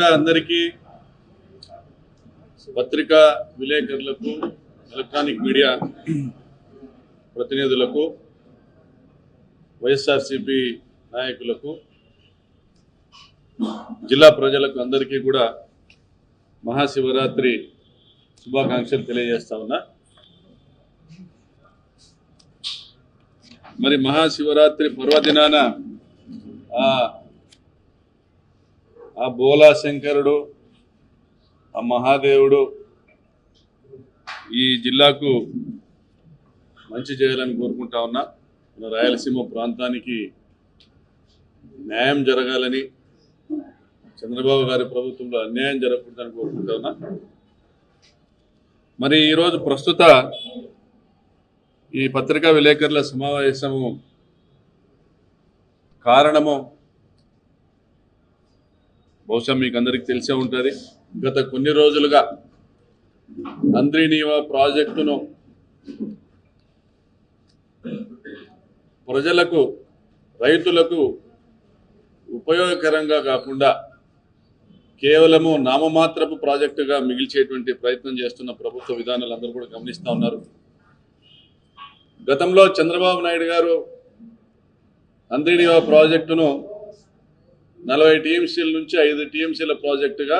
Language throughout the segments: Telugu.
ముందుగా అందరికీ పత్రికా విలేకరులకు ఎలక్ట్రానిక్ మీడియా ప్రతినిధులకు వైఎస్ఆర్సీపీ నాయకులకు జిల్లా ప్రజలకు అందరికీ కూడా మహాశివరాత్రి శుభాకాంక్షలు తెలియజేస్తా ఉన్నా. మరి మహాశివరాత్రి పర్వదినాన ఆ బోలా శంకరుడు, ఆ మహాదేవుడు ఈ జిల్లాకు మంచి చేయాలని కోరుకుంటా ఉన్నా. మన రాయలసీమ ప్రాంతానికి న్యాయం జరగాలని, చంద్రబాబు గారి ప్రభుత్వంలో అన్యాయం జరగకూడదని కోరుకుంటా ఉన్నా. మరి ఈరోజు ప్రస్తుత ఈ పత్రికా విలేకరుల సమావేశము కారణము బహుశా మీకు అందరికి తెలిసే ఉంటుంది. గత కొన్ని రోజులుగా హంద్రీనీవా ప్రాజెక్టును ప్రజలకు, రైతులకు ఉపయోగకరంగా కాకుండా కేవలము నామమాత్రపు ప్రాజెక్టుగా మిగిల్చేటువంటి ప్రయత్నం చేస్తున్న ప్రభుత్వ విధానాలు అందరూ కూడా గమనిస్తూ ఉన్నారు. గతంలో చంద్రబాబు నాయుడు గారు హంద్రీనీవా ప్రాజెక్టును 40 టీఎంసీల నుంచి 5 టీఎంసీల ప్రాజెక్టుగా,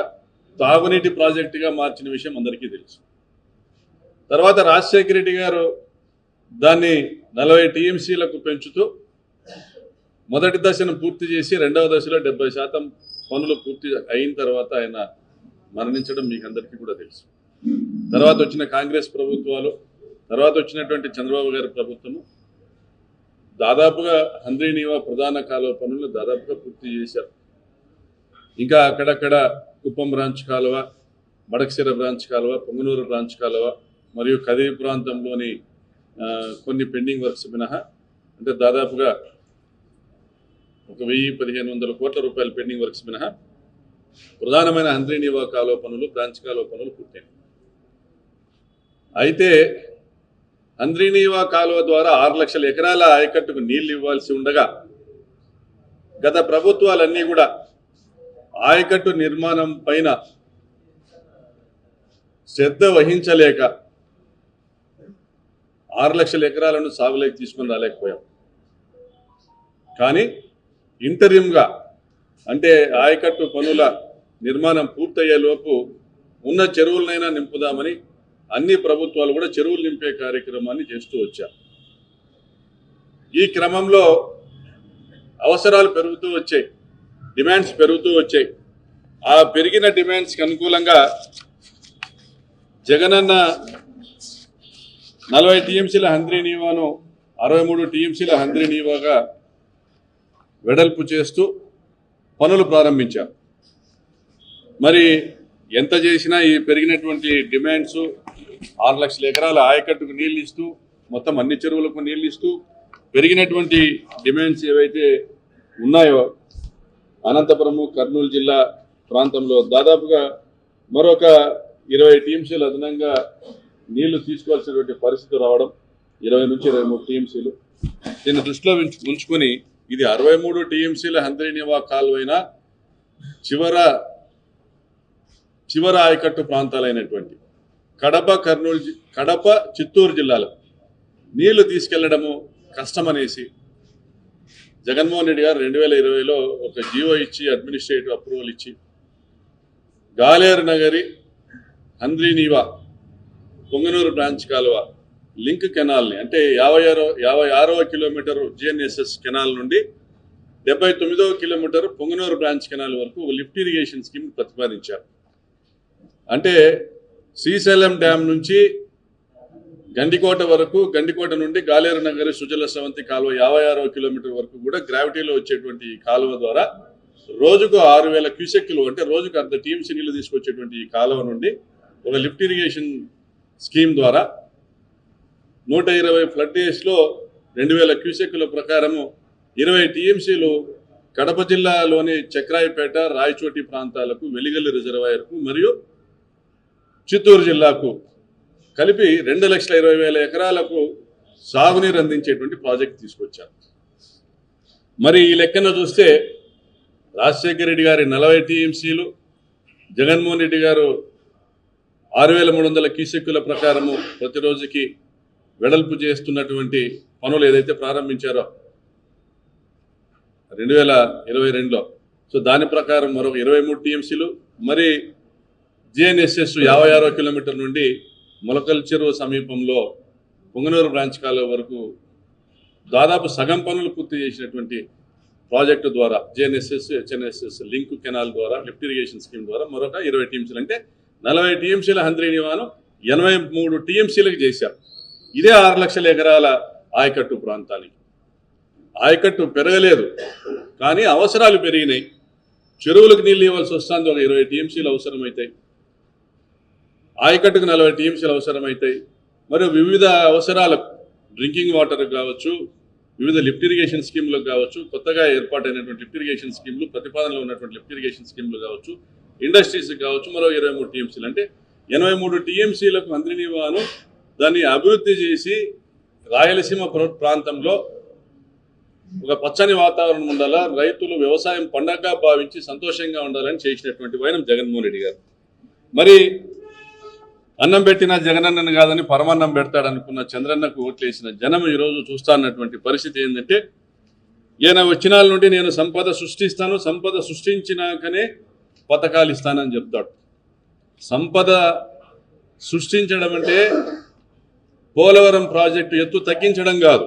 తాగునీటి ప్రాజెక్టుగా మార్చిన విషయం అందరికీ తెలుసు. తర్వాత రాజశేఖర రెడ్డి గారు దాన్ని 40 టీఎంసీలకు పెంచుతూ మొదటి దశను పూర్తి చేసి రెండవ దశలో 70% పనులు పూర్తి అయిన తర్వాత ఆయన మరణించడం మీకు అందరికీ కూడా తెలుసు. తర్వాత వచ్చిన కాంగ్రెస్ ప్రభుత్వాలు, తర్వాత వచ్చినటువంటి చంద్రబాబు గారి ప్రభుత్వము దాదాపుగా హంద్రీనీవా ప్రధాన కాలువ పనులను దాదాపుగా పూర్తి చేశారు. ఇంకా అక్కడక్కడ కుప్పం బ్రాంచ్ కాలువ, మడకసిర బ్రాంచ్ కాలువ, పొంగనూరు బ్రాంచ్ కాలువ మరియు కదిరి ప్రాంతంలోని కొన్ని పెండింగ్ వర్క్స్ మినహా, అంటే దాదాపుగా 1000-1500 కోట్ల రూపాయల పెండింగ్ వర్క్స్ మినహా ప్రధానమైన హంద్రీనీవా కాలువ పనులు, బ్రాంచ్ కాలువ పనులు పూర్తయినాయి. అయితే హంద్రీనీవా కాలువ ద్వారా 6 లక్షల ఎకరాల ఆయకట్టుకు నీళ్లు ఇవ్వాల్సి ఉండగా గత ప్రభుత్వాలన్నీ కూడా ఆయకట్టు నిర్మాణం పైన శ్రద్ధ వహించలేక 6 లక్షల ఎకరాలను సాగులోకి తీసుకొని రాలేకపోయాం. కానీ ఇంటరిమ్గా, అంటే ఆయకట్టు పనుల నిర్మాణం పూర్తయ్యేలోపు ఉన్న చెరువులనైనా నింపుదామని అన్ని ప్రభుత్వాలు కూడా చెరువులు నింపే కార్యక్రమాన్ని చేస్తూ వచ్చారు. ఈ క్రమంలో అవసరాలు పెరుగుతూ వచ్చాయి, డిమాండ్స్ పెరుగుతూ వచ్చాయి. ఆ పెరిగిన డిమాండ్స్కి అనుకూలంగా జగనన్న 40 టీఎంసీల హంద్రీనీవాను 63 టీఎంసీల హంద్రీనీవాగా వెడల్పు చేస్తూ పనులు ప్రారంభించారు. మరి ఎంత చేసినా ఈ పెరిగినటువంటి డిమాండ్స్, 6 లక్షల ఎకరాల ఆయకట్టుకు నీళ్ళు ఇస్తూ, మొత్తం అన్ని చెరువులకు నీళ్ళు ఇస్తూ పెరిగినటువంటి డిమాండ్స్ ఏవైతే ఉన్నాయో అనంతపురము, కర్నూలు జిల్లా ప్రాంతంలో దాదాపుగా మరొక 20 టీఎంసీలు అదనంగా నీళ్లు తీసుకోవాల్సినటువంటి పరిస్థితి రావడం, 20 నుంచి 23 టీఎంసీలు. దీన్ని దృష్టిలో ఉంచుకొని ఇది 63 టీఎంసీల హంద్రీనీవా కాలువైన చివర ఆయకట్టు ప్రాంతాలైనటువంటి కడప, చిత్తూరు జిల్లాలో నీళ్లు తీసుకెళ్లడము కష్టమనేసి జగన్మోహన్ రెడ్డి గారు 2020లో ఒక జీవో ఇచ్చి, అడ్మినిస్ట్రేటివ్ అప్రూవల్ ఇచ్చి గాలేరు నగరి హంద్రీనీవా పొంగనూరు బ్రాంచ్ కాలువ లింక్ కెనాల్ని, అంటే 56వ కిలోమీటరు జిఎన్ఎస్ఎస్ కెనాల్ నుండి 79వ కిలోమీటరు పొంగనూరు బ్రాంచ్ కెనాల్ వరకు ఒక లిఫ్ట్ ఇరిగేషన్ స్కీమ్ ప్రతిపాదించారు. అంటే శ్రీశైలం డ్యామ్ నుంచి గండికోట వరకు, గండికోట నుండి గాలేరు నగరి సుజల స్రవంతి కాలువ 56వ కిలోమీటర్ వరకు కూడా గ్రావిటీలో వచ్చేటువంటి ఈ కాలువ ద్వారా రోజుకు 6000 క్యూసెక్కులు, అంటే రోజుకు 1/2 టీఎంసీ నీళ్లు తీసుకొచ్చేటువంటి ఈ కాలువ నుండి ఒక లిఫ్ట్ ఇరిగేషన్ స్కీమ్ ద్వారా 120 ఫ్లడ్ డేస్లో 2000 క్యూసెక్కుల ప్రకారము 20 టీఎంసీలు కడప జిల్లాలోని చక్రాయపేట, రాయచోటి ప్రాంతాలకు, వెలిగల్లి రిజర్వాయర్కు మరియు చిత్తూరు జిల్లాకు కలిపి 2,20,000 ఎకరాలకు సాగునీరు అందించేటువంటి ప్రాజెక్ట్ తీసుకొచ్చారు. మరి ఈ లెక్కన చూస్తే రాజశేఖర రెడ్డి గారి 40 టీఎంసీలు, జగన్మోహన్ రెడ్డి గారు 6,300 క్యూసెక్కుల ప్రకారము ప్రతిరోజుకి వెడల్పు చేస్తున్నటువంటి పనులు ఏదైతే ప్రారంభించారో 2022లో, సో దాని ప్రకారం మరొక 23 టీఎంసీలు, మరి జిఎన్ఎస్ఎస్ 56 కిలోమీటర్ నుండి మొలకల్ చెరువు సమీపంలో పొంగనూరు బ్రాంచ్ కాలువ వరకు దాదాపు సగం పనులు పూర్తి చేసినటువంటి ప్రాజెక్టు ద్వారా జిఎన్ఎస్ఎస్ హెచ్ఎన్ఎస్ఎస్ లింక్ కెనాల్ ద్వారా లిఫ్ట్ ఇరిగేషన్ స్కీమ్ ద్వారా మరొక 20 టీఎంసీలు, అంటే 40 టీఎంసీల హంద్రీనివాను 83 టీఎంసీలకు చేశారు. ఇదే 6 లక్షల ఎకరాల ఆయకట్టు ప్రాంతానికి. ఆయకట్టు పెరగలేదు కానీ అవసరాలు పెరిగినాయి. చెరువులకు నీళ్ళు ఇవ్వాల్సి వస్తుంది, ఒక 20 టీఎంసీలు అవసరమవుతాయి. ఆయకట్టుకు 40 టీఎంసీలు అవసరమవుతాయి. మరియు వివిధ అవసరాలకు డ్రింకింగ్ వాటర్ కావచ్చు, వివిధ లిఫ్ట్ ఇరిగేషన్ స్కీమ్లకు కావచ్చు, కొత్తగా ఏర్పాటైనటువంటి లిఫ్ట్ ఇరిగేషన్ స్కీమ్లు, ప్రతిపాదనలో ఉన్నటువంటి లిఫ్ట్ ఇరిగేషన్ స్కీమ్లు కావచ్చు, ఇండస్ట్రీస్ కావచ్చు, మరో 23 టీఎంసీలు, అంటే 83 టీఎంసీలకు హంద్రీనివాను దాన్ని అభివృద్ధి చేసి రాయలసీమ ప్రాంతంలో ఒక పచ్చని వాతావరణం ఉండాలా, రైతులు వ్యవసాయం పండగగా భావించి సంతోషంగా ఉండాలని చేసినటువంటి వైనం జగన్మోహన్ రెడ్డి గారు. మరి అన్నం పెట్టినా జగనన్నను కాదని పరమాన్నం పెడతాడనుకున్న చంద్రన్నకు ఓట్లేసిన జనం ఈరోజు చూస్తున్నటువంటి పరిస్థితి ఏంటంటే, ఈయన వచ్చినాల నుండి నేను సంపద సృష్టిస్తాను, సంపద సృష్టించినాకనే పథకాలు ఇస్తానని చెప్తాడు. సంపద సృష్టించడం అంటే పోలవరం ప్రాజెక్టు ఎత్తు తగ్గించడం కాదు.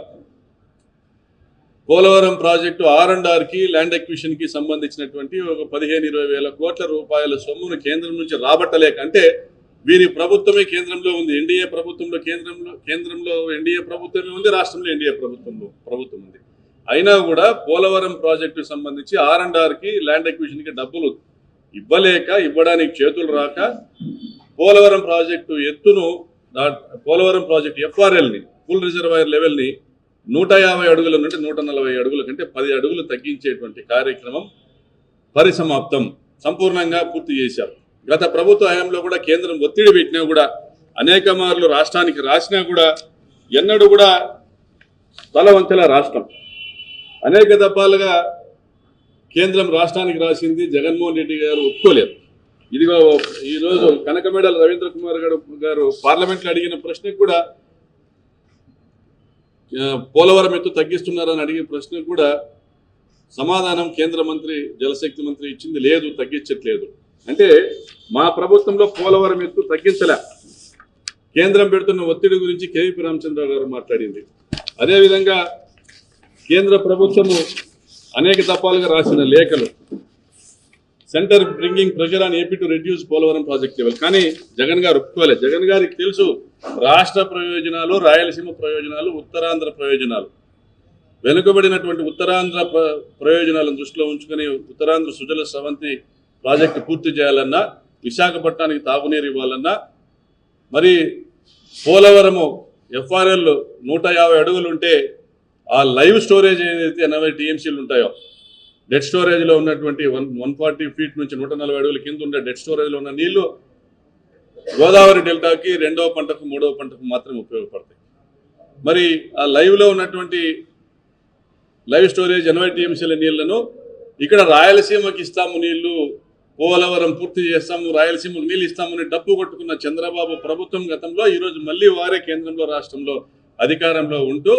పోలవరం ప్రాజెక్టు R&Rకి ల్యాండ్ ఎక్విజిషన్కి సంబంధించినటువంటి ఒక 15-20 వేల కోట్ల రూపాయల సొమ్మును కేంద్రం నుంచి రాబట్టలేక, అంటే వీరి ప్రభుత్వమే కేంద్రంలో ఉంది, ఎన్డీఏ ప్రభుత్వంలో కేంద్రంలో ఎన్డీఏ ప్రభుత్వమే ఉంది, రాష్ట్రంలో ఎన్డీఏ ప్రభుత్వం ఉంది. అయినా కూడా పోలవరం ప్రాజెక్టుకు సంబంధించి R&Rకి ల్యాండ్ ఎక్విజిషన్కి డబ్బులు ఇవ్వడానికి చేతులు రాక పోలవరం ప్రాజెక్టు ఎత్తును, పోలవరం ప్రాజెక్టు FRLని, ఫుల్ రిజర్వాయర్ లెవెల్ని 150 అడుగుల నుండి 140 అడుగుల కంటే 10 అడుగులు తగ్గించేటువంటి కార్యక్రమం పరిసమాప్తం, సంపూర్ణంగా పూర్తి చేశారు. గత ప్రభుత్వ హయాంలో కూడా కేంద్రం ఒత్తిడి పెట్టినా కూడా, అనేక మార్లు రాష్ట్రానికి రాసినా కూడా ఎన్నడూ కూడా తలవంచెల రాష్ట్రం. అనేక దఫాలుగా కేంద్రం రాష్ట్రానికి రాసింది జగన్మోహన్ రెడ్డి గారు ఒప్పుకోలేదు. ఇదిగో ఈరోజు కనకమేడల రవీంద్ర కుమార్ గారు పార్లమెంట్లో అడిగిన ప్రశ్నకు కూడా, పోలవరం ఎత్తు తగ్గిస్తున్నారని అడిగిన ప్రశ్నకు కూడా సమాధానం కేంద్ర మంత్రి, జలశక్తి మంత్రి ఇచ్చింది లేదు, తగ్గించట్లేదు. అంటే మా ప్రభుత్వంలో పోలవరం ఎత్తు తగ్గించలే. కేంద్రం పెడుతున్న ఒత్తిడి గురించి కేవీపీ రామచంద్ర గారు మాట్లాడింది. అదేవిధంగా కేంద్ర ప్రభుత్వము అనేక దఫాలుగా రాసిన లేఖలు, centre bringing pressure on AP to reduce Polavaram project level, కానీ జగన్ గారు ఒప్పుకోలేదు. జగన్ గారికి తెలుసు రాష్ట్ర ప్రయోజనాలు, రాయలసీమ ప్రయోజనాలు, ఉత్తరాంధ్ర ప్రయోజనాలు, వెనుకబడినటువంటి ఉత్తరాంధ్ర ప్రయోజనాలను దృష్టిలో ఉంచుకొని ఉత్తరాంధ్ర సుజల స్రవంతి ప్రాజెక్టు పూర్తి చేయాలన్నా, విశాఖపట్నానికి తాగునీరు ఇవ్వాలన్నా, మరి పోలవరము FRL 150 అడుగులు ఉంటే ఆ లైవ్ స్టోరేజ్ ఏదైతే 80 టీఎంసీలు ఉంటాయో, డెడ్ స్టోరేజ్లో ఉన్నటువంటి 140 ఫీట్ నుంచి 140 అడుగుల కింద ఉండే డెడ్ స్టోరేజ్లో ఉన్న నీళ్లు గోదావరి డెల్టాకి 2వ పంటకు 3వ పంటకు మాత్రమే ఉపయోగపడతాయి. మరి ఆ లైవ్లో ఉన్నటువంటి లైవ్ స్టోరేజ్ 80 టీఎంసీల నీళ్లను ఇక్కడ రాయలసీమకి ఇస్తాము, నీళ్లు పోలవరం పూర్తి చేస్తాము, రాయలసీమకు నీళ్ళు ఇస్తామని డప్పు కొట్టుకున్న చంద్రబాబు ప్రభుత్వం గతంలో ఈరోజు మళ్ళీ వారే కేంద్రంలో రాష్ట్రంలో అధికారంలో ఉంటూ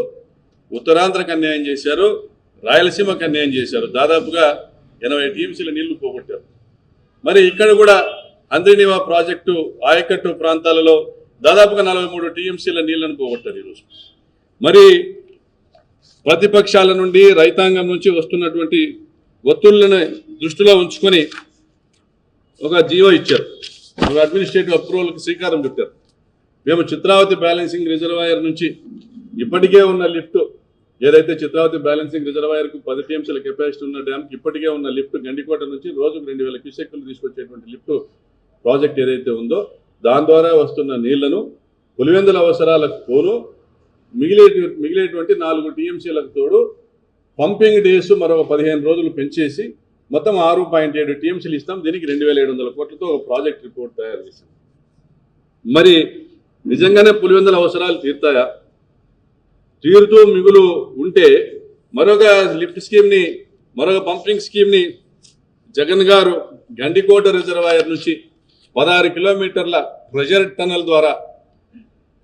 ఉత్తరాంధ్రకు అన్యాయం చేశారు, రాయలసీమకు అన్యాయం చేశారు. దాదాపుగా 80 టీఎంసీల నీళ్లు పోగొట్టారు. మరి ఇక్కడ కూడా హంద్రీనివా ప్రాజెక్టు ఆయకట్టు ప్రాంతాలలో దాదాపుగా 43 టీఎంసీల నీళ్లను పోగొట్టారు ఈరోజు. మరి ప్రతిపక్షాల నుండి, రైతాంగం నుంచి వస్తున్నటువంటి ఒత్తిళ్లను దృష్టిలో ఉంచుకొని ఒక జీవో ఇచ్చారు, ఒక అడ్మినిస్ట్రేటివ్ అప్రూవల్కి శ్రీకారం చుట్టారు. మేము చిత్రావతి బ్యాలెన్సింగ్ రిజర్వాయర్ నుంచి ఇప్పటికే ఉన్న లిఫ్ట్, ఏదైతే చిత్రావతి బ్యాలెన్సింగ్ రిజర్వాయర్కు 10 టీఎంసీల కెపాసిటీ ఉన్న డ్యామ్కి ఇప్పటికే ఉన్న లిఫ్ట్, గండికోట నుంచి రోజుకు 2000 క్యూసెక్కులు తీసుకొచ్చేటువంటి లిఫ్ట్ ప్రాజెక్ట్ ఏదైతే ఉందో దాని ద్వారా వస్తున్న నీళ్లను పులివెందుల అవసరాలకు పోను మిగిలేటువంటి 4 టీఎంసీలకు తోడు పంపింగ్ డేస్ మరొక 15 రోజులు పెంచేసి మొత్తం 6.7 టీఎంసీలు ఇస్తాం. దీనికి 2700 కోట్లతో ఒక ప్రాజెక్ట్ రిపోర్ట్ తయారు చేశాం. మరి నిజంగానే పులివెందుల అవసరాలు తీరుతాయా? తీరుతూ మిగులు ఉంటే మరొక లిఫ్ట్ స్కీమ్ని, మరొక పంపింగ్ స్కీమ్ని జగన్ గారు గండికోట రిజర్వాయర్ నుంచి 16 కిలోమీటర్ల ప్రెషర్ టన్నల్ ద్వారా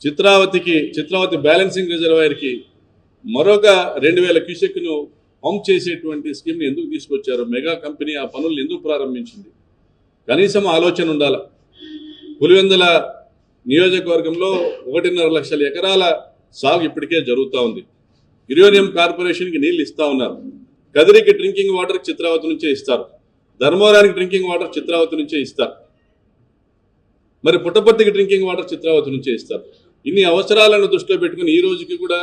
చిత్రావతి బ్యాలెన్సింగ్ రిజర్వాయర్కి మరొక 2000 క్యూసెక్ను పంప్ చేసేటువంటి స్కీమ్ని ఎందుకు తీసుకొచ్చారు? మెగా కంపెనీ ఆ పనులు ఎందుకు ప్రారంభించింది? కనీసం ఆలోచన ఉండాలి. పులివెందుల నియోజకవర్గంలో 1.5 లక్షల ఎకరాల సాగు ఇప్పటికే జరుగుతూ ఉంది. యురేనియం కార్పొరేషన్కి నీళ్లు ఇస్తా ఉన్నారు. కదిరికి డ్రింకింగ్ వాటర్ చిత్రావతి నుంచే ఇస్తారు. ధర్మవరానికి డ్రింకింగ్ వాటర్ చిత్రావతి నుంచే ఇస్తారు. మరి పుట్టపర్తికి డ్రింకింగ్ వాటర్ చిత్రావతి నుంచే ఇస్తారు. ఇన్ని అవసరాలను దృష్టిలో పెట్టుకుని ఈ రోజుకి కూడా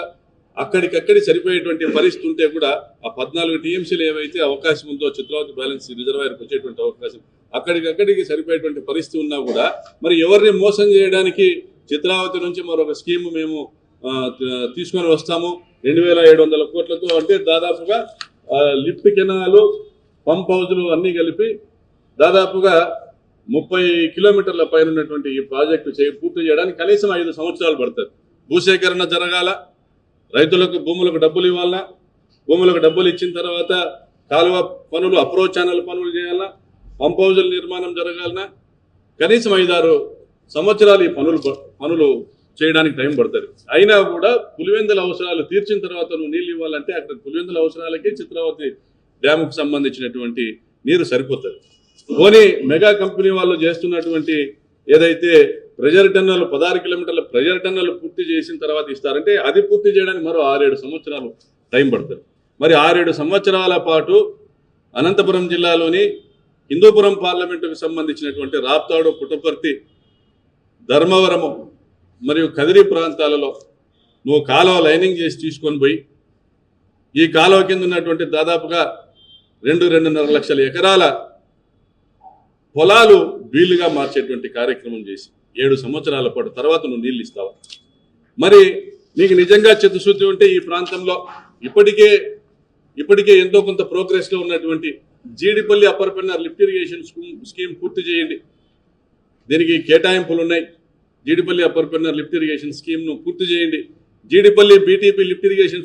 అక్కడికక్కడి సరిపోయేటువంటి పరిస్థితి ఉంటే కూడా ఆ 14 టీఎంసీలు ఏవైతే అవకాశం ఉందో చిత్రావతి బ్యాలెన్స్ రిజర్వాయర్కి వచ్చేటువంటి అవకాశం అక్కడికక్కడికి సరిపోయేటువంటి పరిస్థితి ఉన్నా కూడా మరి ఎవరిని మోసం చేయడానికి చిత్రావతి నుంచి మరొక స్కీమ్ మేము తీసుకొని వస్తాము 2700 కోట్లతో, అంటే దాదాపుగా లిఫ్ట్ కెనాలు పంప్ హౌజులు అన్నీ కలిపి దాదాపుగా 30 కిలోమీటర్ల పైన ఉన్నటువంటి ఈ ప్రాజెక్టు పూర్తి చేయడానికి కనీసం 5 సంవత్సరాలు పడుతుంది. భూసేకరణ జరగాల, రైతులకు భూములకు డబ్బులు ఇవ్వాలన్నా, భూములకు డబ్బులు ఇచ్చిన తర్వాత కాలువ పనులు, అప్రోచ్ ఛానల్ పనులు చేయాలన్నా, పంప్ హౌజుల నిర్మాణం జరగాలన్నా కనీసం 5-6 సంవత్సరాలు ఈ పనులు చేయడానికి టైం పడుతుంది. అయినా కూడా పులివెందుల అవసరాలు తీర్చిన తర్వాత నువ్వు నీళ్ళు ఇవ్వాలంటే అక్కడ పులివెందుల అవసరాలకి చిత్రావతి డ్యాముకు సంబంధించినటువంటి నీరు సరిపోతుంది. పోనీ మెగా కంపెనీ వాళ్ళు చేస్తున్నటువంటి ఏదైతే ప్రెషర్ టన్నల్ 16 కిలోమీటర్ల ప్రెషర్ టన్నల్ పూర్తి చేసిన తర్వాత ఇస్తారంటే అది పూర్తి చేయడానికి మరో 6-7 సంవత్సరాలు టైం పడుతుంది. మరి 6-7 సంవత్సరాల పాటు అనంతపురం జిల్లాలోని హిందూపురం పార్లమెంటుకు సంబంధించినటువంటి రాప్తాడు, పుట్టపర్తి, ధర్మవరము మరియు కదిరి ప్రాంతాలలో నువ్వు కాలువ లైనింగ్ చేసి తీసుకొని పోయి ఈ కాలువ కింద ఉన్నటువంటి దాదాపుగా 2-2.5 లక్షల ఎకరాల పొలాలు వీలుగా మార్చేటువంటి కార్యక్రమం చేసి 7 సంవత్సరాల పాటు తర్వాత నువ్వు నీళ్ళు ఇస్తావు. మరి నీకు నిజంగా చిత్తశుద్ధి ఉంటే ఈ ప్రాంతంలో ఇప్పటికే ఎంతో కొంత ప్రోగ్రెస్లో ఉన్నటువంటి Jeedipalli upper Pennar lift irrigation scheme పూర్తి చేయండి. దీనికి కేటాయింపులు ఉన్నాయి. Jeedipalli upper Pennar lift irrigation స్కీమ్ను పూర్తి చేయండి. జీడిపల్లి బీటీపీ లిఫ్ట్ ఇరిగేషన్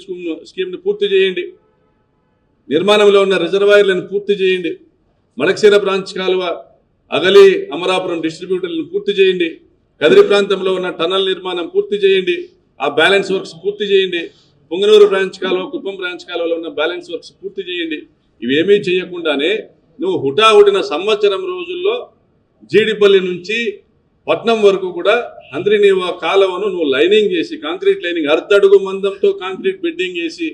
స్కీమ్ను పూర్తి చేయండి. నిర్మాణంలో ఉన్న రిజర్వాయర్లను పూర్తి చేయండి. మడక్సీర బ్రాంచ్ కాలువ, అగలి అమరాపురం డిస్ట్రిబ్యూటర్లను పూర్తి చేయండి. కదిరి ప్రాంతంలో ఉన్న టన్నల్ నిర్మాణం పూర్తి చేయండి. ఆ బ్యాలెన్స్ వర్క్స్ పూర్తి చేయండి. పొంగనూరు బ్రాంచ్ కాలువ, కుప్పం బ్రాంచ్ కాలువలో ఉన్న బ్యాలెన్స్ వర్క్స్ పూర్తి చేయండి. ఇవేమీ చేయకుండానే నువ్వు హుటాహుటిన సంవత్సరం రోజుల్లో జీడిపల్లి నుంచి పట్నం వరకు కూడా హంద్రీనీవా కాలువను నువ్వు లైనింగ్ చేసి, కాంక్రీట్ లైనింగ్, అర్ధడుగు మందంతో కాంక్రీట్ బెడ్డింగ్ వేసి,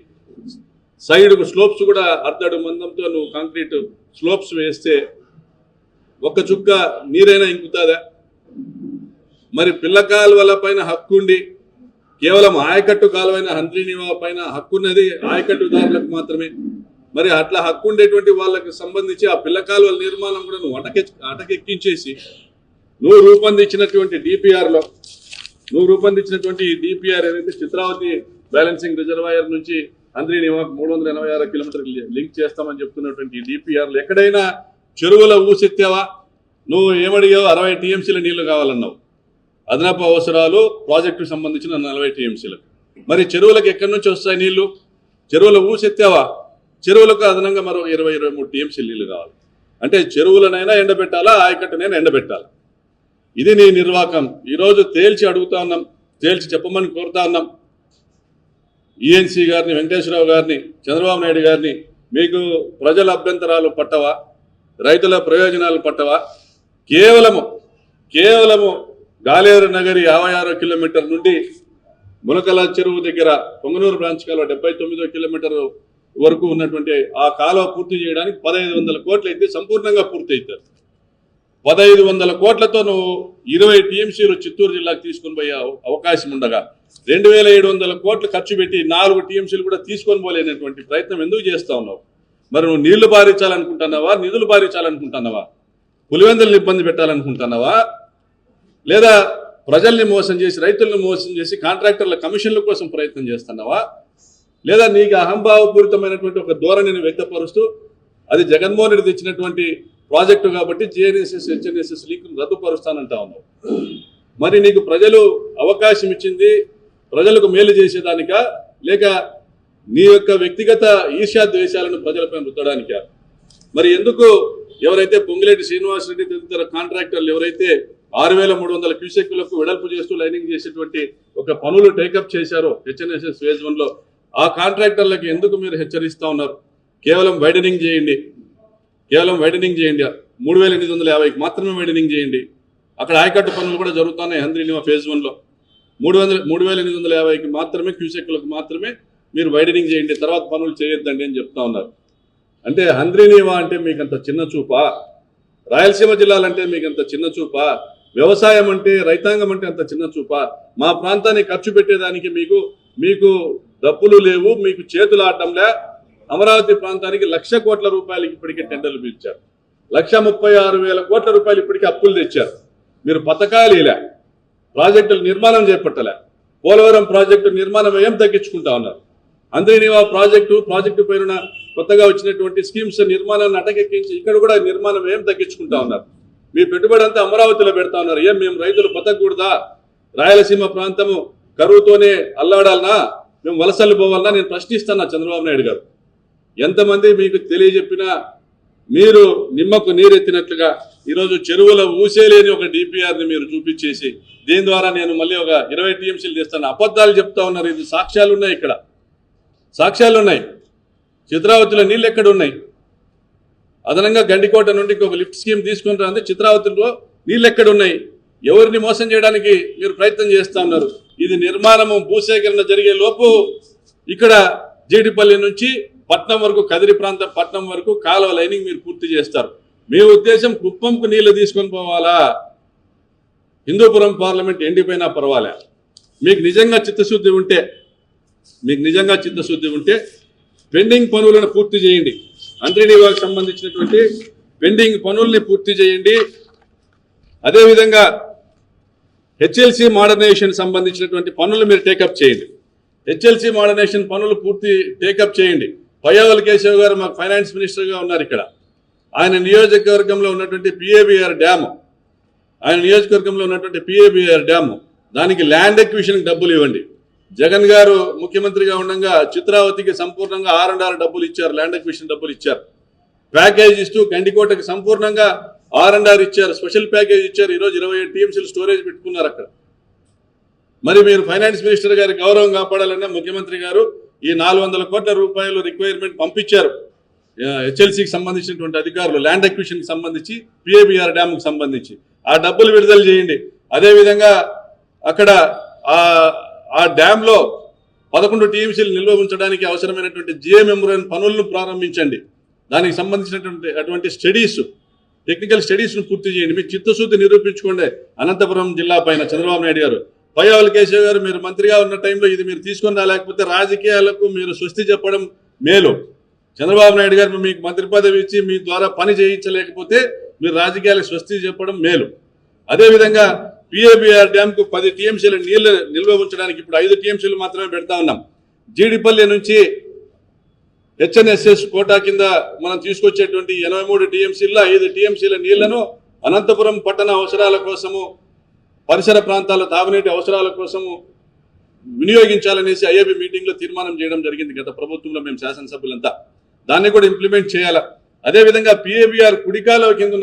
సైడ్కు స్లోప్స్ కూడా అర్ధడుగు మందంతో నువ్వు కాంక్రీట్ స్లోప్స్ వేస్తే ఒక్క చుక్క నీరైనా ఇంకుతుందా? మరి పిల్ల కాలువల పైన హక్కుండి కేవలం ఆయకట్టు కాలువైన హంద్రీనీవా పైన హక్కున్నది ఆయకట్టుదారులకు మాత్రమే. మరి అట్లా హక్కు ఉండేటువంటి వాళ్ళకి సంబంధించి ఆ పిల్ల కాలువల నిర్మాణం కూడా నువ్వు అటకెక్కించేసి నువ్వు రూపొందించినటువంటి డిపిఆర్ ఏదైతే చిత్రావతి బ్యాలెన్సింగ్ రిజర్వాయర్ నుంచి హంద్రీనీవాకు 386 కిలోమీటర్లు లింక్ చేస్తామని చెప్తున్నటువంటి డిపిఆర్లు ఎక్కడైనా చెరువుల ఊసెత్తావా? నువ్వు ఏమడిగావు? 60 టీఎంసీల నీళ్లు కావాలన్నావు. అదనపు అవసరాలు ప్రాజెక్టుకు సంబంధించిన 40 టీఎంసీలకు. మరి చెరువులకు ఎక్కడి నుంచి వస్తాయి నీళ్లు? చెరువుల ఊసెత్తావా? చెరువులకు అదనంగా మరో 20-23 టీఎంసీల నీళ్లు కావాలి. అంటే చెరువులనైనా ఎండబెట్టాలా, ఆయకట్టునైనా ఎండబెట్టాలా? ఇది నీ నిర్వాహకం. ఈరోజు తేల్చి అడుగుతా ఉన్నాం, తేల్చి చెప్పమని కోరుతా ఉన్నాం. ఈఎన్సీ గారిని, వెంకటేశ్వరరావు గారిని, చంద్రబాబు నాయుడు గారిని, మీకు ప్రజల అభ్యంతరాలు పట్టవా? రైతుల ప్రయోజనాలు పట్టవా? కేవలము గాలేరు నగరి 56 కిలోమీటర్ నుండి ములకల చెరువు దగ్గర పొంగనూరు బ్రాంచ్ కాలువ 79 కిలోమీటర్ వరకు ఉన్నటువంటి ఆ కాలువ పూర్తి చేయడానికి 1500 కోట్లు అయితే సంపూర్ణంగా పూర్తి అవుతారు. 1500 కోట్లతో నువ్వు 20 టీఎంసీలు చిత్తూరు జిల్లాకు తీసుకొని పోయే అవకాశం ఉండగా 2700 కోట్లు ఖర్చు పెట్టి 4 టీఎంసీలు కూడా తీసుకొని పోలేనటువంటి ప్రయత్నం ఎందుకు చేస్తా ఉన్నావు? మరి నువ్వు నీళ్లు బారించాలనుకుంటున్నావా, నిధులు బారించాలనుకుంటున్నావా, పులివెందులను ఇబ్బంది పెట్టాలనుకుంటున్నావా, లేదా ప్రజల్ని మోసం చేసి, రైతులను మోసం చేసి కాంట్రాక్టర్ల కమిషన్ల కోసం ప్రయత్నం చేస్తున్నావా, లేదా నీకు అహంభావపూరితమైనటువంటి ఒక ధోరణిని వ్యక్తపరుస్తూ అది జగన్మోహన్ రెడ్డి తెచ్చినటువంటి ప్రాజెక్టు కాబట్టి జిఎన్ఎస్ఎస్, హెచ్ఎన్ఎస్ఎస్ లింకును రద్దుపరుస్తానంటా ఉన్నావు. మరి నీకు ప్రజలు అవకాశం ఇచ్చింది ప్రజలకు మేలు చేసేదానికా, లేక నీ యొక్క వ్యక్తిగత ఈర్ష్యా ద్వేషాలను ప్రజలపై రుద్దడానికా? మరి ఎందుకు ఎవరైతే పొంగిలేటి శ్రీనివాసరెడ్డి తదితర కాంట్రాక్టర్లు ఎవరైతే 6,300 క్యూసెక్కులకు వెడల్పు చేస్తూ లైనింగ్ చేసేటువంటి ఒక పనులు టేకప్ చేశారో హెచ్ఎన్ఎస్ఎస్ ఫేజ్ 1లో ఆ కాంట్రాక్టర్లకు ఎందుకు మీరు హెచ్చరిస్తా ఉన్నారు? కేవలం వైడనింగ్ చేయండి, 3,850కి మాత్రమే వైడనింగ్ చేయండి. అక్కడ ఆయకట్టు పనులు కూడా జరుగుతున్నాయి హంద్రీనివా ఫేజ్ 1లో 3,850కి మాత్రమే క్యూసెక్కులకు మాత్రమే మీరు వైడనింగ్ చేయండి, తర్వాత పనులు చేయొద్దండి అని చెప్తా ఉన్నారు. అంటే హంద్రీనివా అంటే మీకు అంత చిన్న చూపా? రాయలసీమ జిల్లాలంటే మీకు అంత చిన్న చూపా? వ్యవసాయం అంటే రైతాంగం అంటే అంత చిన్న చూపా? మా ప్రాంతాన్ని ఖర్చు పెట్టేదానికి మీకు డబ్బులు లేవు, మీకు చేతులు ఆడటంలే. అమరావతి ప్రాంతానికి 1,00,000 కోట్ల రూపాయలకి ఇప్పటికే టెండర్లు పిలిచారు, 1,36,000 కోట్ల రూపాయలు ఇప్పటికే అప్పులు తెచ్చారు. మీరు పథకాలు ఇలా ప్రాజెక్టులు నిర్మాణం చేపట్టలే. పోలవరం ప్రాజెక్టు నిర్మాణం ఏం తగ్గించుకుంటా ఉన్నారు. హంద్రీనివా ప్రాజెక్టు పైన కొత్తగా వచ్చినటువంటి స్కీమ్స్ నిర్మాణాన్ని అటకెక్కించి ఇక్కడ కూడా నిర్మాణం ఏం తగ్గించుకుంటా ఉన్నారు. మీ పెట్టుబడి అంతా అమరావతిలో పెడతా ఉన్నారు. ఏం మేము రైతులు బతకూడదా? రాయలసీమ ప్రాంతము కరువుతోనే అల్లాడాలనా? మేము వలసలు పోవాలన్నా? నేను ప్రశ్నిస్తున్నా చంద్రబాబు నాయుడు గారు. ఎంతమంది మీకు తెలియజెప్పినా మీరు నిమ్మకు నీరెత్తినట్లుగా ఈరోజు చెరువుల ఊసేలేని ఒక డిపిఆర్ని మీరు చూపించేసి దీని ద్వారా నేను మళ్ళీ ఒక 20 టీఎంసీలు తెస్తాను అబద్ధాలు చెప్తా ఉన్నారు. ఇది సాక్ష్యాలు ఉన్నాయి, ఇక్కడ సాక్ష్యాలు ఉన్నాయి. చిత్రావతిలో నీళ్ళు ఎక్కడ ఉన్నాయి? అదనంగా గండికోట నుండి ఒక లిఫ్ట్ స్కీమ్ తీసుకుని రాంది. చిత్రావతిలో నీళ్ళు ఎక్కడ ఉన్నాయి? ఎవరిని మోసం చేయడానికి మీరు ప్రయత్నం చేస్తూ ఉన్నారు. ఇది నిర్మాణము భూసేకరణ జరిగే లోపు ఇక్కడ జీడిపల్లి నుంచి పట్నం వరకు, కదిరి ప్రాంతం పట్నం వరకు కాలువ లైనింగ్ మీరు పూర్తి చేస్తారు. మీ ఉద్దేశం కుప్పంకు నీళ్లు తీసుకొని పోవాలా? హిందూపురం పార్లమెంట్ ఎండిపోయినా పర్వాలే. మీకు నిజంగా చిత్తశుద్ధి ఉంటే పెండింగ్ పనులను పూర్తి చేయండి. హంద్రీనివాకు సంబంధించినటువంటి పెండింగ్ పనుల్ని పూర్తి చేయండి. అదేవిధంగా హెచ్ఎల్సి మోడర్నైజేషన్ సంబంధించినటువంటి పనులు మీరు టేకప్ చేయండి. హెచ్ఎల్సి మోడర్నైజేషన్ పనులు పూర్తి టేకప్ చేయండి. పయ్యావుల కేశవ్ గారు మాకు ఫైనాన్స్ మినిస్టర్గా ఉన్నారు. ఇక్కడ ఆయన నియోజకవర్గంలో ఉన్నటువంటి పిఏబిఆర్ డ్యాము దానికి ల్యాండ్ ఎక్విజిషన్కి డబ్బులు ఇవ్వండి. జగన్ గారు ముఖ్యమంత్రిగా ఉండగా చిత్రావతికి సంపూర్ణంగా R&R డబ్బులు ఇచ్చారు, ల్యాండ్ ఎక్విజిషన్ డబ్బులు ఇచ్చారు. ప్యాకేజ్ ఇస్తూ గండికోటకి సంపూర్ణంగా R&R ఇచ్చారు, స్పెషల్ ప్యాకేజ్ ఇచ్చారు. ఈరోజు 27 టీఎంసీలు స్టోరేజ్ పెట్టుకున్నారు అక్కడ. మరి మీరు ఫైనాన్స్ మినిస్టర్ గారి గౌరవం కాపాడాలన్నా ముఖ్యమంత్రి గారు ఈ 400 కోట్ల రూపాయలు రిక్వైర్మెంట్ పంపించారు హెచ్ఎల్సీకి సంబంధించినటువంటి అధికారులు, ల్యాండ్ ఎక్విజిషన్కి సంబంధించి, పిఏబిఆర్ డ్యామ్కి సంబంధించి ఆ డబ్బులు విడుదల చేయండి. అదేవిధంగా అక్కడ ఆ డ్యాంలో 11 టీఎంసీలు నిల్వ ఉంచడానికి అవసరమైనటువంటి జిఎంఎంఆర్ఎన్ పనులను ప్రారంభించండి. దానికి సంబంధించినటువంటి స్టడీస్, టెక్నికల్ స్టడీస్ను పూర్తి చేయండి. మీ చిత్తశుద్ధి నిరూపించుకోండి. అనంతపురం జిల్లా పైన చంద్రబాబు నాయుడు గారు, పయ్యావుల కేశవ్ గారు మీరు మంత్రిగా ఉన్న టైంలో ఇది మీరు తీసుకొని రాలేకపోతే రాజకీయాలకు మీరు స్వస్తి చెప్పడం మేలు. చంద్రబాబు నాయుడు గారు మీకు మంత్రి పదవి ఇచ్చి మీ ద్వారా పని చేయించలేకపోతే మీరు రాజకీయాలకు స్వస్తి చెప్పడం మేలు. అదేవిధంగా పిఏబిఆర్ డ్యామ్కు 10 టీఎంసీల నీళ్లు నిల్వ ఉంచడానికి ఇప్పుడు 5 టీఎంసీలు మాత్రమే పెడతా ఉన్నాం. జీడిపల్లి నుంచి హెచ్ఎన్ఎస్ఎస్ కోటా కింద మనం తీసుకొచ్చేటువంటి 83 టీఎంసీల్లో 5 టీఎంసీల నీళ్లను అనంతపురం పట్టణ అవసరాల కోసము, పరిసర ప్రాంతాల తాగునీటి అవసరాల కోసము వినియోగించాలనేసి ఐఏబీ మీటింగ్లో తీర్మానం చేయడం జరిగింది గత ప్రభుత్వంలో. మేము శాసనసభ్యులంతా దాన్ని కూడా ఇంప్లిమెంట్ చేయాలి. అదేవిధంగా పిఏబిఆర్ కుడికాల కింద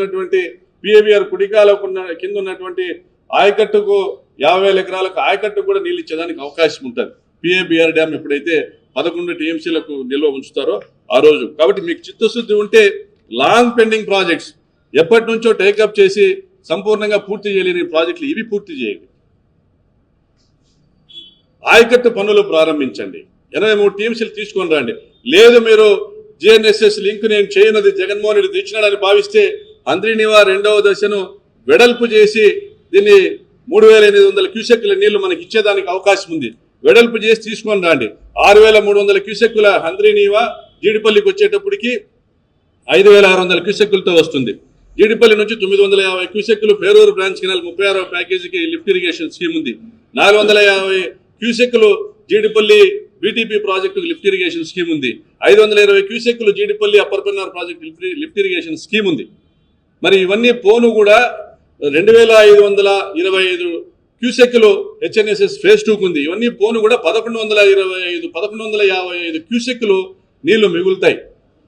ఉన్నటువంటి ఆయకట్టుకు 50,000 ఎకరాలకు ఆయకట్టుకు కూడా నీళ్ళు ఇచ్చేదానికి అవకాశం ఉంటుంది. పిఏబిఆర్ డ్యామ్ ఎప్పుడైతే 11 టీఎంసీలకు నిల్వ ఉంచుతారో ఆ రోజు. కాబట్టి మీకు చిత్తశుద్ధి ఉంటే లాంగ్ పెండింగ్ ప్రాజెక్ట్స్ ఎప్పటి నుంచో టేకప్ చేసి సంపూర్ణంగా పూర్తి చేయలేని ప్రాజెక్టులు ఇవి పూర్తి చేయండి. ఆయకట్టు పనులు ప్రారంభించండి. 83 టీఎంసీలు తీసుకొని రండి. లేదు మీరు జిఎన్ఎస్ఎస్ లింక్ నేను చేయనది జగన్మోహన్ రెడ్డి తెచ్చినాడని భావిస్తే హంద్రీనివా 2వ దశను వెడల్పు చేసి దీన్ని 3,800 క్యూసెక్కుల నీళ్లు మనకి ఇచ్చేదానికి అవకాశం ఉంది. వెడల్పు చేసి తీసుకొని రండి. 6,300 క్యూసెక్కుల హంద్రీనివా జీడిపల్లికి వచ్చేటప్పటికి 5,600 క్యూసెక్కులతో వస్తుంది. జీడిపల్లి నుంచి 950 క్యూసెక్కులు పేరూరు బ్రాంచ్ కెనాల్ 36వ ప్యాకేజీకి లిఫ్ట్ ఇరిగేషన్ స్కీమ్ ఉంది. 450 క్యూసెక్కులు జీడిపల్లి బీటీపీ ప్రాజెక్టుకు లిఫ్ట్ ఇరిగేషన్ స్కీమ్ ఉంది. 520 క్యూసెక్కులు Jeedipalli upper Pennar project lift irrigation scheme ఉంది. మరి ఇవన్నీ పోను కూడా 2,525 క్యూసెక్కులు హెచ్ఎన్ఎస్ఎస్ ఫేజ్ 2కు ఉంది. ఇవన్నీ పోను కూడా 1,155 క్యూసెక్కులు నీళ్లు మిగులుతాయి.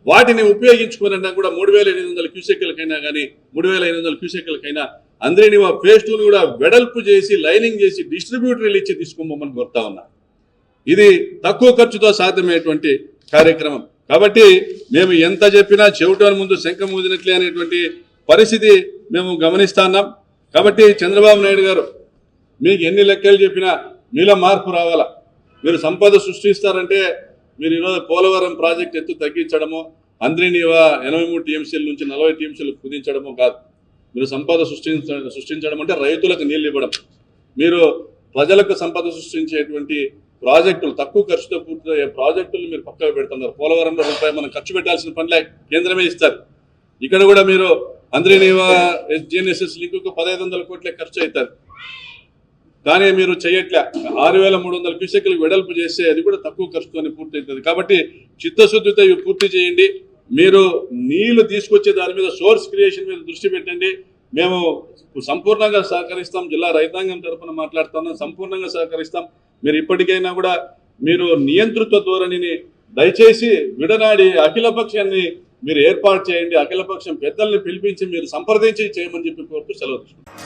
వాటిని ఉపయోగించుకున్నా కూడా 3,800 క్యూసెక్కులకైనా కానీ 3,800 క్యూసెక్కులకైనా అంద్రినివా ఫేజ్ 2 కూడా వెడల్పు చేసి లైనింగ్ చేసి డిస్ట్రిబ్యూటర్లు ఇచ్చి తీసుకోమని కోరుతా ఉన్నా. ఇది తక్కువ ఖర్చుతో సాధ్యమైనటువంటి కార్యక్రమం. కాబట్టి మేము ఎంత చెప్పినా చెవిటోని ముందు శంఖం ఊదినట్లే అనేటువంటి పరిస్థితి మేము గమనిస్తా ఉన్నాం. కాబట్టి చంద్రబాబు నాయుడు గారు మీకు ఎన్ని లెక్కలు చెప్పినా మీలో మార్పు రావాలా. మీరు సంపద సృష్టిస్తారంటే మీరు ఈరోజు పోలవరం ప్రాజెక్ట్ ఎత్తు తగ్గించడము, అంద్రినివా 83 టీఎంసీల నుంచి 40 టీఎంసీలకు కుదించడము కాదు. మీరు సంపద సృష్టించడం అంటే రైతులకు నీళ్ళు ఇవ్వడం. మీరు ప్రజలకు సంపద సృష్టించేటువంటి ప్రాజెక్టులు, తక్కువ ఖర్చుతో పూర్తయ్యే ప్రాజెక్టులు మీరు పక్కకు పెడుతున్నారు. పోలవరంలో రూపాయి మనం ఖర్చు పెట్టాల్సిన పనిలే, కేంద్రమే ఇస్తారు. ఇక్కడ కూడా మీరు అంద్రినివా GNSS లింకుకు 1,500 కోట్లే ఖర్చు అవుతారు. కానీ మీరు చేయట్లే. 6,300 క్యూసెక్లకు వెడల్పు చేస్తే అది కూడా తక్కువ ఖర్చుతోనే పూర్తి అవుతుంది. కాబట్టి చిత్తశుద్ధితో ఇవి పూర్తి చేయండి. మీరు నీళ్లు తీసుకొచ్చే దాని మీద సోర్స్ క్రియేషన్ మీద దృష్టి పెట్టండి. మేము సంపూర్ణంగా సహకరిస్తాం. జిల్లా రైతాంగం తరఫున మాట్లాడుతున్నాం, సంపూర్ణంగా సహకరిస్తాం. మీరు ఇప్పటికైనా కూడా మీరు నియంతృత్వ ధోరణిని దయచేసి విడనాడి అఖిలపక్షాన్ని మీరు ఏర్పాటు చేయండి. అఖిలపక్షం పెద్దల్ని పిలిపించి మీరు సంప్రదించి చేయమని చెప్పి కోరుతూ సెలవు తీసుకుంటాం.